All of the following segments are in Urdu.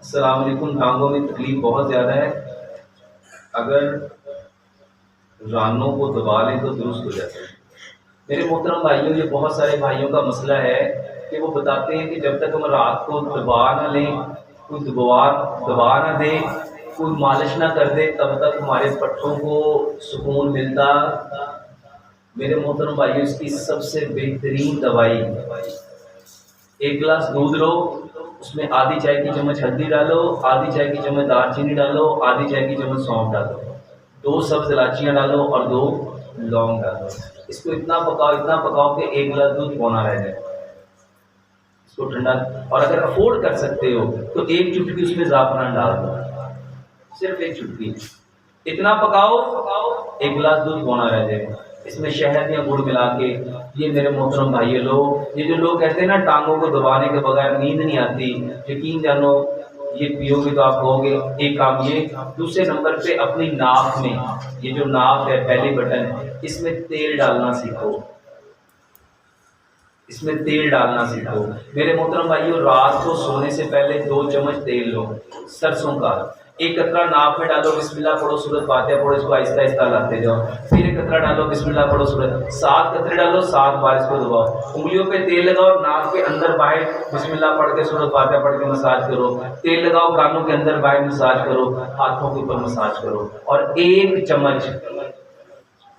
السلام علیکم۔ ٹانگوں میں تکلیف بہت زیادہ ہے، اگر رانوں کو دبا لیں تو درست ہو جاتا ہے۔ میرے محترم بھائیوں، یہ بہت سارے بھائیوں کا مسئلہ ہے کہ وہ بتاتے ہیں کہ جب تک ہم رات کو دبا نہ لیں، کوئی دبا نہ دے، کوئی مالش نہ کر دے، تب تک ہمارے پٹھوں کو سکون ملتا۔ میرے محترم بھائیوں، اس کی سب سے بہترین دوائی، ایک گلاس دودھ لو، اس میں آدھی چائے کی چمچ ہلدی ڈالو، آدھی چائے کی چمچ دار چینی ڈالو، آدھی چائے کی چمچ سونف ڈالو، 2 سبز الائچیاں ڈالو اور 2 لونگ ڈالو۔ اس کو اتنا پکاؤ کہ 1 گلاس دودھ پونا رہ جائے۔ اس کو ٹھنڈا، اور اگر افورڈ کر سکتے ہو تو 1 چٹکی اس میں زعفران ڈال دو، صرف 1 چٹکی۔ اتنا پکاؤ 1 گلاس دودھ پونا رہ جائے، اس میں شہد یا گڑ ملا کے، یہ میرے محترم بھائی لوگ، یہ جو لوگ کہتے ہیں نا ٹانگوں کو دبانے کے بغیر نیند نہیں آتی، یقین جانو یہ پیو گے تو آپ کہو گے۔ ایک کام یہ، دوسرے نمبر پہ اپنی ناک میں، یہ جو ناک ہے پہلی بٹن، اس میں تیل ڈالنا سیکھو، اس میں تیل ڈالنا سیکھو۔ میرے محترم بھائیو، رات کو سونے سے پہلے 2 چمچ تیل لو سرسوں کا، 1 قطرہ ناک میں ڈالو، بسم اللہ پڑھو، سورۃ فاتحہ پڑھو، اس کو آہستہ آہستہ لاتے جاؤ، پھر 1 قطرہ ڈالو، بسم اللہ پڑھو، 7 قطرے ڈالو، 7 بار اس کو دباؤ، انگلیوں پہ تیل لگاؤ، ناک کے اندر باہر بسم اللہ پڑھ کے سورۃ فاتحہ پڑھ کے مساج کرو، تیل لگاؤ، کانوں کے اندر باہر مساج کرو، ہاتھوں کے اوپر مساج کرو، اور 1 چمچ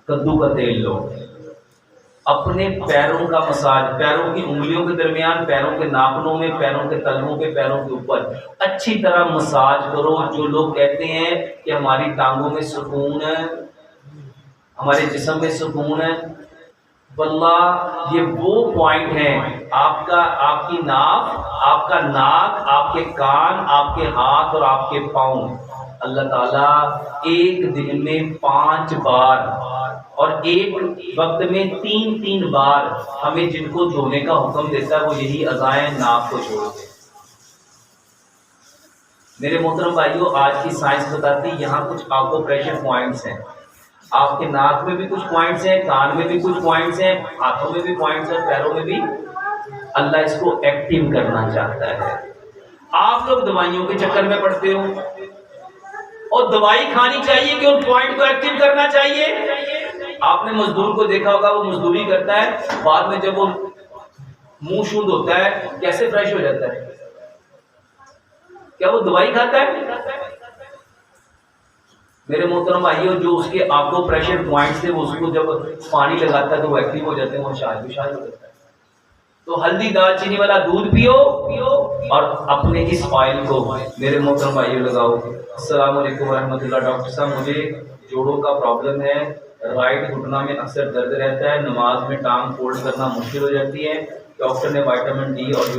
کدو کا تیل لو، اپنے پیروں کا مساج، پیروں کی انگلیوں کے درمیان، پیروں کے ناخنوں میں، پیروں کے تلووں پہ، پیروں کے اوپر اچھی طرح مساج کرو۔ جو لوگ کہتے ہیں کہ ہماری ٹانگوں میں سکون ہے، ہمارے جسم میں سکون ہے، واللہ یہ وہ پوائنٹ ہیں، آپ کی ناک، آپ کا ناک، آپ کے کان، آپ کے ہاتھ اور آپ کے پاؤں، اللہ تعالیٰ ایک دن میں 5 بار اور ایک وقت میں 3 بار ہمیں جن کو دھونے کا حکم دیتا ہے، وہ یہی اعضائیں ناک کو چھوڑ کے۔ میرے محترم بھائیوں، آج کی سائنس بتاتی یہاں کچھ آکو پریشر پوائنٹس ہیں، آپ کے ناک میں بھی کچھ پوائنٹس ہیں، کان میں بھی کچھ پوائنٹس ہیں، ہاتھوں میں بھی پوائنٹس ہیں، پیروں میں بھی۔ اللہ اس کو ایکٹیو کرنا چاہتا ہے۔ آپ لوگ دوائیوں کے چکر میں پڑتے ہو، اور دوائی کھانی چاہیے کہ ان پوائنٹ کو ایکٹیو کرنا چاہیے۔ آپ نے مزدور کو دیکھا ہوگا، وہ مزدوری کرتا ہے، بعد میں جب وہ منہ شوند ہوتا ہے کیسے فریش ہو جاتا ہے؟ کیا وہ دوائی کھاتا ہے؟ میرے محترم بھائیو، جو اس کے آکو پریشر پوائنٹس تھے، وہ اس کو جب پانی لگاتا ہے تو وہ ایکٹیو ہو جاتے ہیں، وہ شارج ہو جاتا ہے۔ تو ہلدی دار چینی والا دودھ پیو اور اپنے اس آئل کو میرے محترم بھائیو لگاؤ۔ السلام علیکم ورحمۃ اللہ۔ ڈاکٹر صاحب، مجھے جوڑوں کا پرابلم ہے، رائٹ گھٹنا میں اکثر درد رہتا ہے، نماز میں ٹانگ فولڈ کرنا مشکل ہو جاتی ہے، ڈاکٹر نے وائٹامن ڈی اور